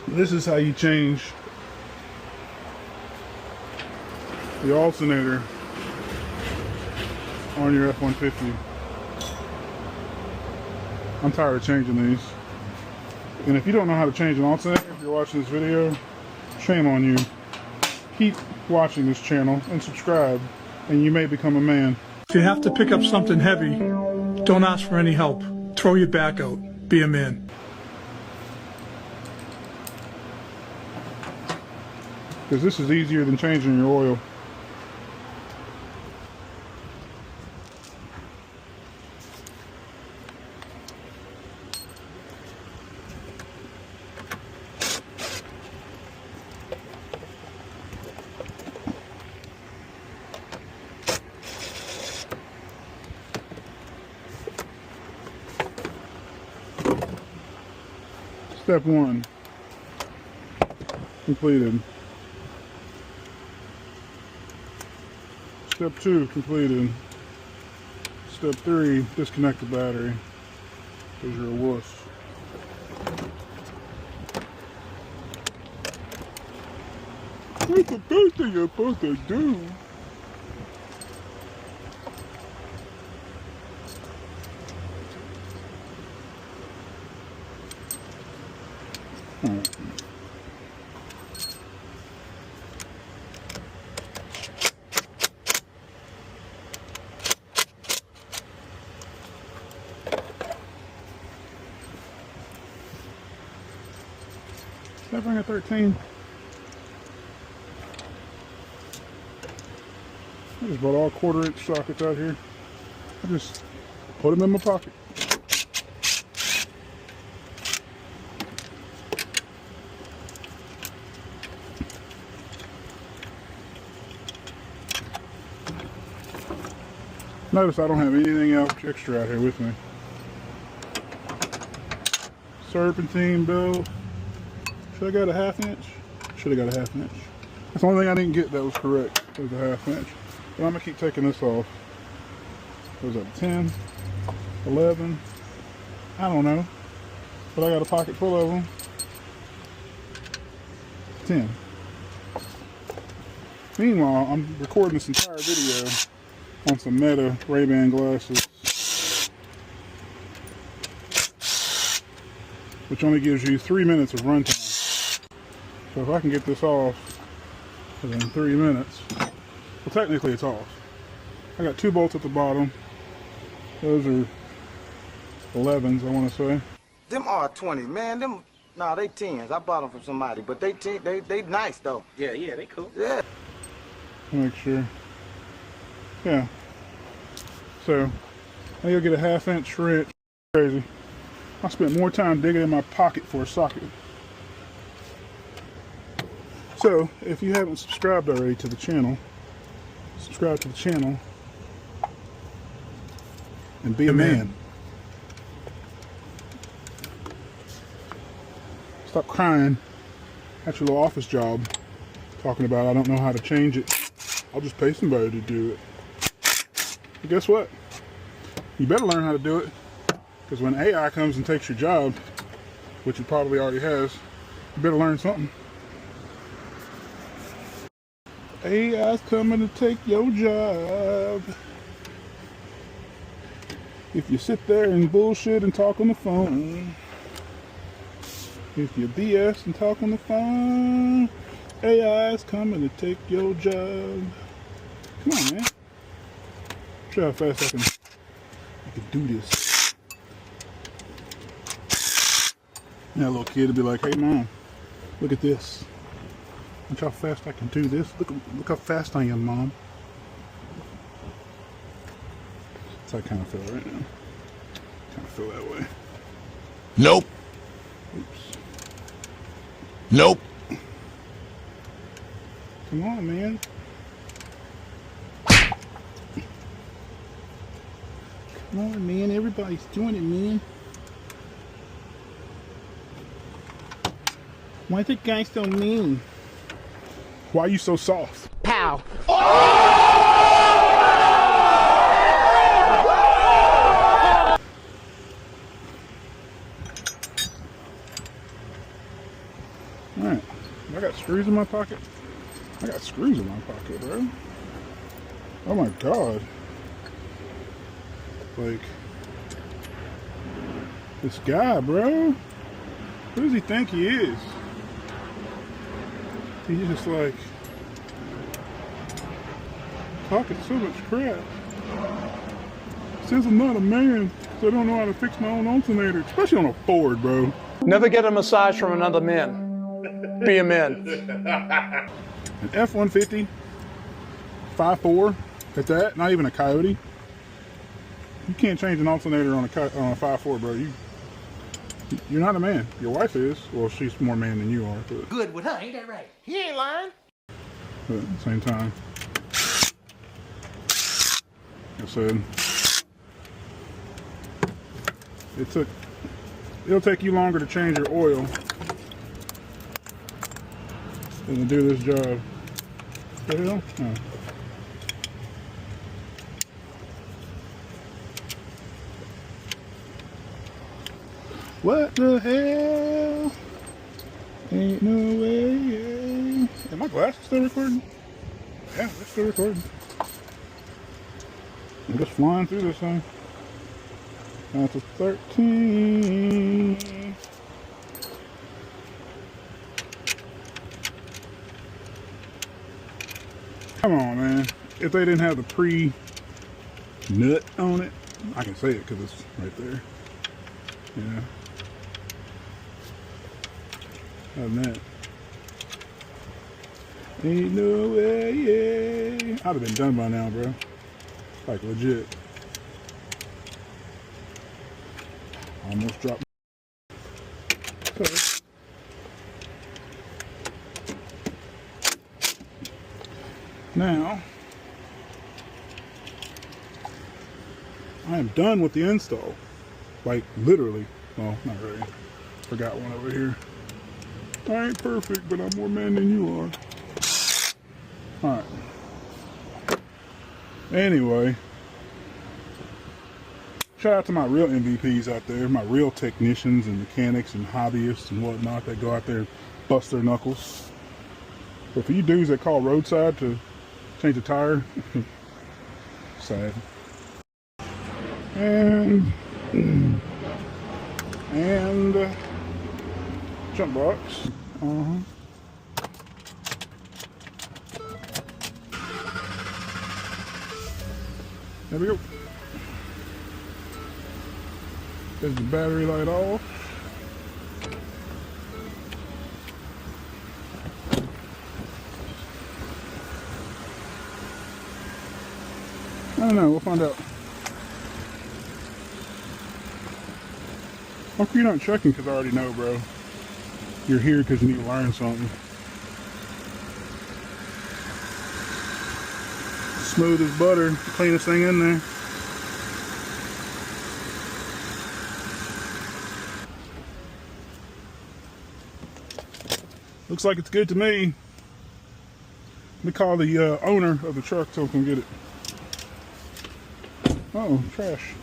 This is how you change the alternator on your F-150. I'm tired of changing these. And if you don't know how to change an alternator, if you're watching this video, shame on you. Keep watching this channel and subscribe, and you may become a man. If you have to pick up something heavy, don't ask for any help. Throw your back out. Be a man. Because this is easier than changing your oil. Step 1 completed. Step 2 completed. Step 3, disconnect the battery because you're a wuss. What's the first thing you're supposed to do? Alright. Did I bring a 13? I just bought all 1/4-inch sockets out here. I just put them in my pocket. Notice I don't have anything else extra out here with me. Serpentine belt. Should I got a 1/2 inch? Should have got a 1/2 inch. That's the only thing I didn't get that was correct. It was a 1/2 inch. But I'm gonna keep taking this off. What was that, 10, 11? I don't know. But I got a pocket full of them. 10. Meanwhile, I'm recording this entire video on some Meta Ray-Ban glasses, which only gives you 3 minutes of runtime. So if I can get this off within 3 minutes, well, technically it's off. I got 2 bolts at the bottom. Those are 11s, I want to say. Them are 20s, man. Them, nah, they 10s. I bought them from somebody, but they nice though. Yeah, they cool. Yeah. Make sure. Yeah. So I go get a 1/2 inch wrench. Crazy. I spent more time digging in my pocket for a socket. So if you haven't subscribed already to the channel, subscribe to the channel and be a man. Stop crying at your little office job talking about I don't know how to change it. I'll just pay somebody to do it. But guess what? You better learn how to do it, because when AI comes and takes your job, which it probably already has, you better learn something. AI's coming to take your job. If you sit there and bullshit and talk on the phone, if you BS and talk on the phone, AI's coming to take your job. Come on, man. Show how fast I can do this. And that little kid would be like, hey mom, look at this. Watch how fast I can do this. Look how fast I am, mom. That's how I kind of feel right now. Kind of feel that way. Nope. Oops. Nope. Come on, man. Come on, man. Everybody's doing it, man. Why the guys so mean? Why are you so soft? Pow. Alright. I got screws in my pocket. I got screws in my pocket, bro. Oh my god. Like, this guy, bro. Who does he think he is? He's just like talking so much crap. Says I'm not a man, so I don't know how to fix my own alternator, especially on a Ford, bro. Never get a massage from another man. Be a man. An F-150, 5.4, at that, not even a Coyote. You can't change an alternator on a 5.4, bro. You're not a man. Your wife is. Well, she's more man than you are. But, Good with her, ain't that right? He ain't lying. but at the same time, like I said, it'll take you longer to change your oil than to do this job. What the hell? Oh. What the hell? Ain't no way. Am my glasses still recording? Yeah, they're still recording. I'm just flying through this thing. That's a 13. Come on, man. If they didn't have the pre-nut on it, I can say it because it's right there. Yeah. Other than that, ain't no way, yeah. I'd have been done by now, bro. Like, legit. Almost dropped. So, now, I am done with the install. Like, literally. Well, not really. Forgot one over here. I ain't perfect, but I'm more man than you are. Alright. Anyway. Shout out to my real MVPs out there. My real technicians and mechanics and hobbyists and whatnot that go out there and bust their knuckles. But for you dudes that call roadside to change a tire, sad. And jump box. There we go. There's the battery light off. I don't know, we'll find out. How come you're not checking? Because I already know, bro. You're here because you need to learn something. Smooth as butter, the cleanest thing in there. Looks like it's good to me. Let me call the owner of the truck so we can get it. Oh, trash.